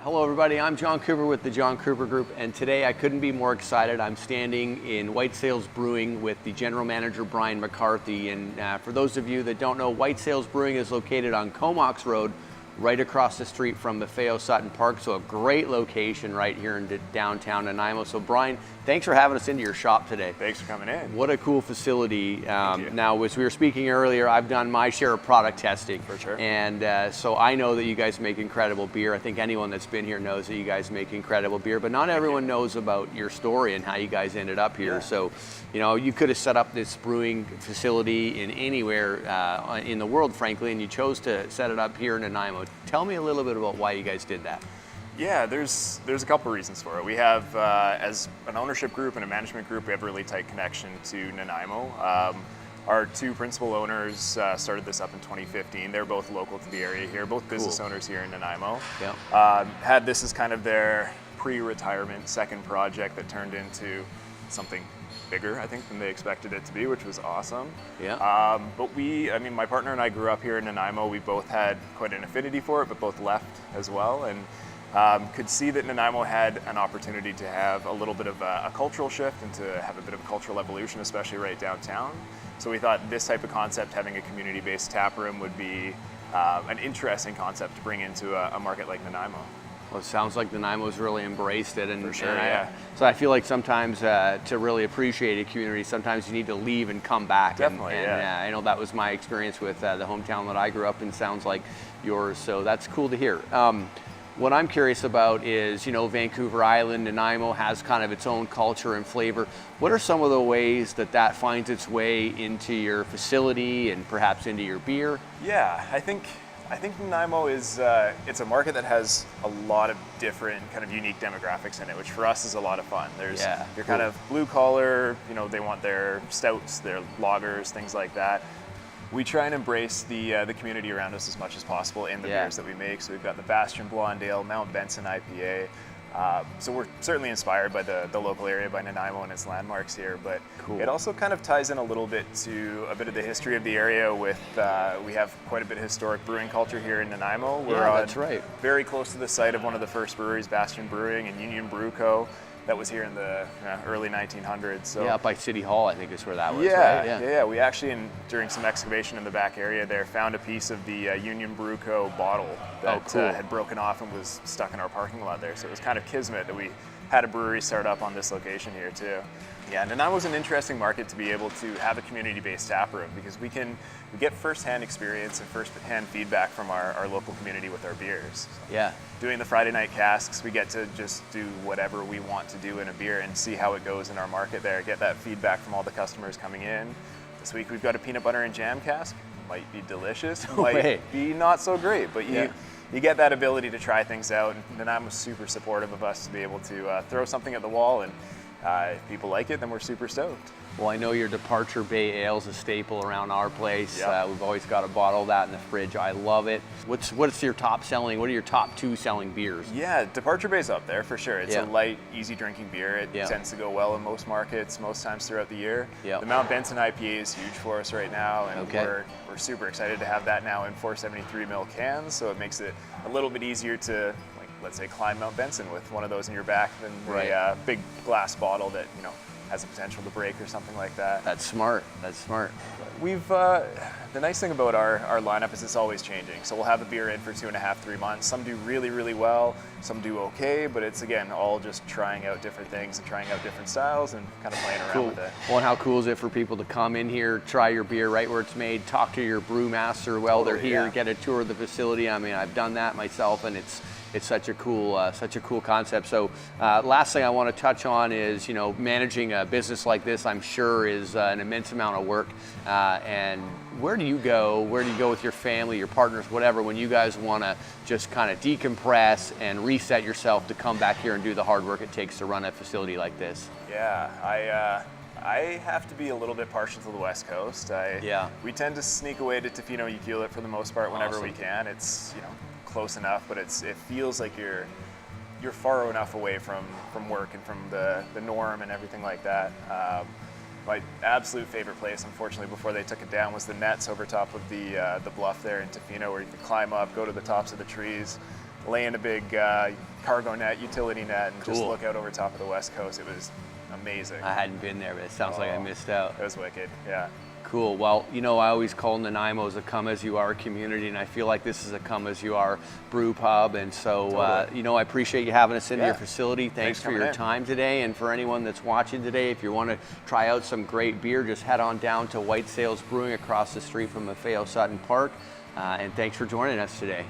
Hello everybody, I'm John Cooper with the John Cooper Group, and today I couldn't be more excited. I'm standing in White Sails Brewing with the General Manager Brian McCarthy, and for those of you that don't know, White Sails Brewing is located on Comox Road, right across the street from Maffeo Sutton Park, so a great location right here in downtown Nanaimo. So Brian, thanks for having us into your shop today. Thanks for coming in. What a cool facility. Now, as we were speaking earlier, I've done my share of product testing. For sure. And so I know that you guys make incredible beer. I think anyone that's been here knows that you guys make incredible beer, but not everyone knows about your story and how you guys ended up here. Yeah. So, you know, you could have set up this brewing facility in anywhere in the world, frankly, and you chose to set it up here in Nanaimo. Tell me a little bit about why you guys did that. Yeah, there's a couple reasons for it. We have, as an ownership group and a management group, we have a really tight connection to Nanaimo. Our two principal owners started this up in 2015. They're both local to the area here, both business owners here in Nanaimo. Yeah. Had this as kind of their pre-retirement second project that turned into something bigger, I think, than they expected it to be, which was awesome. Yeah. But my partner and I grew up here in Nanaimo. We both had quite an affinity for it, but both left as well, and could see that Nanaimo had an opportunity to have a little bit of a cultural shift and to have a bit of a cultural evolution, especially right downtown. So we thought this type of concept, having a community-based tap room, would be an interesting concept to bring into a market like Nanaimo. Well, it sounds like Nanaimo's really embraced it. For sure, yeah. So I feel like sometimes to really appreciate a community, sometimes you need to leave and come back. Definitely, yeah. I know that was my experience with the hometown that I grew up in. Sounds like yours, so that's cool to hear. What I'm curious about is, you know, Vancouver Island, Nanaimo has kind of its own culture and flavor. What are some of the ways that finds its way into your facility and perhaps into your beer? Yeah, I think Nanaimo is, it's a market that has a lot of different kind of unique demographics in it, which for us is a lot of fun. There's your kind of blue collar, you know, they want their stouts, their lagers, things like that. We try and embrace the community around us as much as possible in the beers that we make. So we've got the Bastion Blonde Ale, Mount Benson IPA. So we're certainly inspired by the local area, by Nanaimo and its landmarks here, but it also kind of ties in a little bit to a bit of the history of the area with, we have quite a bit of historic brewing culture here in Nanaimo. That's right. Very close to the site of one of the first breweries, Bastion Brewing and Union Brew Co. That was here in the early 1900s. So, up by City Hall, I think is where that was. Yeah, right? yeah. We actually, during some excavation in the back area there, found a piece of the Union Brew Co. bottle that had broken off and was stuck in our parking lot there. So it was kind of kismet that we had a brewery start up on this location here too. Yeah, and that was an interesting market to be able to have a community-based tap room, because we get first-hand experience and first-hand feedback from our local community with our beers. Yeah. Doing the Friday night casks, we get to just do whatever we want to do in a beer and see how it goes in our market there, get that feedback from all the customers coming in. This week we've got a peanut butter and jam cask. Might be delicious, might be not so great, but you get that ability to try things out, and I'm super supportive of us to be able to throw something at the wall, and if people like it, then we're super stoked. Well, I know your Departure Bay Ale's a staple around our place. Yep. We've always got a bottle of that in the fridge. I love it. What's your top selling? What are your top two selling beers? Yeah, Departure Bay's up there for sure. It's a light, easy drinking beer. It tends to go well in most markets, most times throughout the year. Yep. The Mount Benson IPA is huge for us right now, and we're super excited to have that now in 473 ml cans. So it makes it a little bit easier to, like, let's say, climb Mount Benson with one of those in your back than a big glass bottle that, you know, has a potential to break or something like that. That's smart. That's smart. We've the nice thing about our lineup is it's always changing. So we'll have a beer in for 2.5, 3 months. Some do really, really well. Some do okay, but it's, again, all just trying out different things and trying out different styles and kind of playing around with it. Well, and how cool is it for people to come in here, try your beer right where it's made, talk to your brewmaster while they're here, get a tour of the facility. I mean, I've done that myself, and it's such a cool concept. So last thing I want to touch on is, you know, managing a business like this, I'm sure, is an immense amount of work. And where do you go? Where do you go with your family, your partners, whatever, when you guys want to just kind of decompress and reset yourself to come back here and do the hard work it takes to run a facility like this? Yeah, I have to be a little bit partial to the West Coast. We tend to sneak away to Tofino, Ucluelet for the most part whenever we can. It's, you know, close enough, but it feels like you're far enough away from work and from the norm and everything like that. My absolute favorite place, unfortunately, before they took it down, was the Nets over top of the bluff there in Tofino, where you could climb up, go to the tops of the trees, lay in a big cargo net, utility net, and just Cool. look out over top of the West Coast. It was amazing. I hadn't been there, but it sounds like I missed out. It was wicked, yeah. Cool. Well, you know, I always call Nanaimo's a come as you are community, and I feel like this is a come as you are brew pub. And so, Totally. you know, I appreciate you having us into Yeah. your facility. Thanks for coming your in. time today. And for anyone that's watching today, if you want to try out some great beer, just head on down to White Sails Brewing across the street from Maffeo Sutton Park. And thanks for joining us today.